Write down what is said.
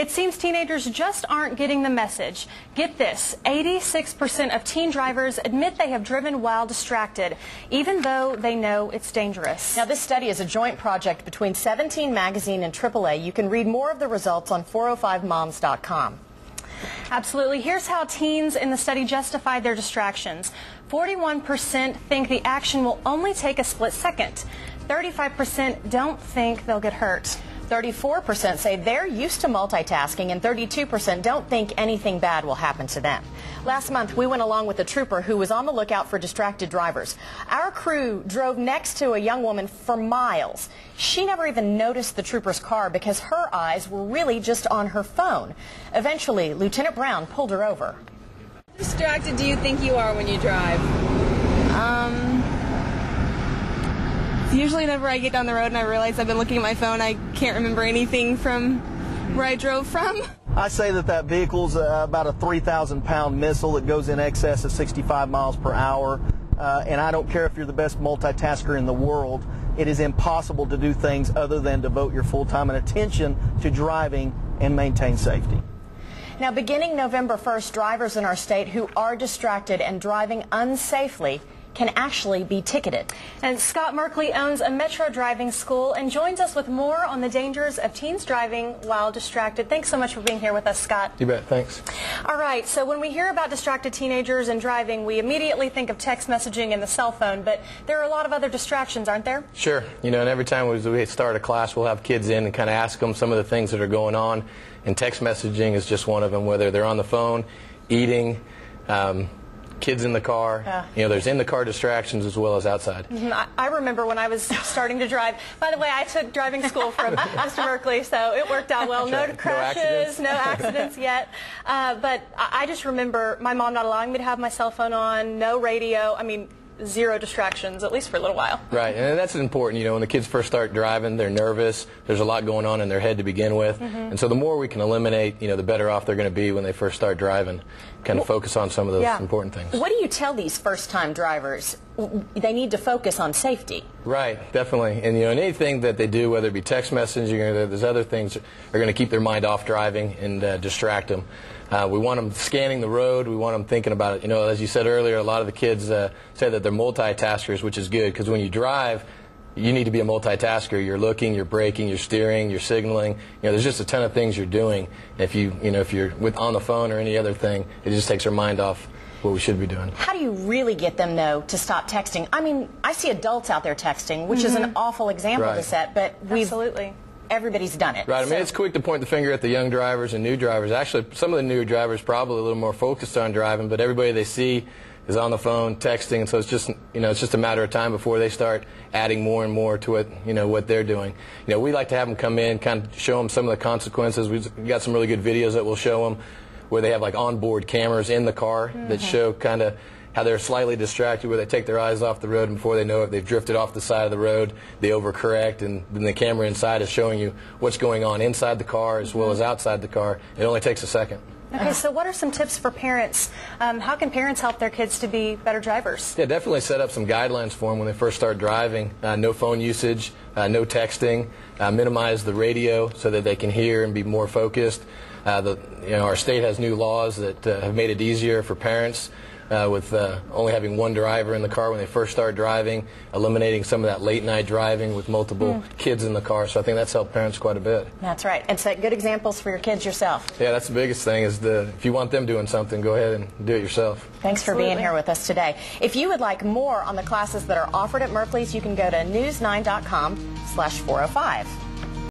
It seems teenagers just aren't getting the message. Get this, 86% of teen drivers admit they have driven while distracted, even though they know it's dangerous. Now, this study is a joint project between 17 Magazine and AAA. You can read more of the results on 405moms.com. Absolutely. Here's how teens in the study justified their distractions. 41% think the action will only take a split second. 35% don't think they'll get hurt. 34% say they're used to multitasking, and 32% don't think anything bad will happen to them. Last month, we went along with a trooper who was on the lookout for distracted drivers. Our crew drove next to a young woman for miles. She never even noticed the trooper's car because her eyes were really just on her phone. Eventually, Lieutenant Brown pulled her over. How distracted do you think you are when you drive? Usually whenever I get down the road and I realize I've been looking at my phone, I can't remember anything from where I drove from. I say that vehicle's about a 3,000-pound missile that goes in excess of 65 miles per hour. And I don't care if you're the best multitasker in the world. It is impossible to do things other than devote your full time and attention to driving and maintain safety. Now, beginning November 1st, drivers in our state who are distracted and driving unsafely can actually be ticketed. And Scott Merkley owns a Metro driving school and joins us with more on the dangers of teens driving while distracted. Thanks so much for being here with us, Scott. You bet. Thanks. All right, so when we hear about distracted teenagers and driving, we immediately think of text messaging and the cell phone, but there are a lot of other distractions, aren't there? Sure. You know, and every time we start a class, we'll have kids in and kind of ask them some of the things that are going on, and text messaging is just one of them, whether they're on the phone, eating, kids in the car. You know, there's in-the-car distractions as well as outside. I remember when I was starting to drive. By the way, I took driving school from Mr. Merkley, so it worked out well. No crashes, no accidents yet. But I just remember my mom not allowing me to have my cell phone on, no radio. I mean, zero distractions, at least for a little while. Right, and that's important. You know, when the kids first start driving, they're nervous. There's a lot going on in their head to begin with. And so the more we can eliminate, you know, the better off they're going to be when they first start driving. Kind of focus on some of those important things. What do you tell these first-time drivers? They need to focus on safety. Right, definitely. And, you know, anything that they do, whether it be text messaging or there's other things, are going to keep their mind off driving and distract them. We want them scanning the road. We want them thinking about it. You know, as you said earlier, a lot of the kids say that they're multitaskers, which is good, because when you drive, you need to be a multitasker. You're looking, you're braking, you're steering, you're signaling. You know, there's just a ton of things you're doing. If if you're on the phone or any other thing, it just takes our mind off what we should be doing. How do you really get them, though, to stop texting? I mean, I see adults out there texting, which is an awful example to set, but everybody's done it. Right. I mean, it's quick to point the finger at the young drivers and new drivers. Actually, some of the new drivers probably a little more focused on driving, but everybody they see is on the phone texting, and so it's just a matter of time before they start adding more and more to it, what they're doing. You know, we like to have them come in, kind of show them some of the consequences. We've got some really good videos that we'll show them where they have like onboard cameras in the car that show kind of how they're slightly distracted, where they take their eyes off the road, and before they know it, they've drifted off the side of the road, they overcorrect, and then the camera inside is showing you what's going on inside the car as well as outside the car. It only takes a second. Okay, so what are some tips for parents? How can parents help their kids to be better drivers? Yeah, definitely set up some guidelines for them when they first start driving. No phone usage, no texting, minimize the radio so that they can hear and be more focused. Our state has new laws that have made it easier for parents with only having one driver in the car when they first start driving, eliminating some of that late-night driving with multiple kids in the car. So I think that's helped parents quite a bit. That's right. And set good examples for your kids yourself. Yeah, that's the biggest thing is if you want them doing something, go ahead and do it yourself. Thanks for being here with us today. If you would like more on the classes that are offered at Merkley's, you can go to news9.com/405.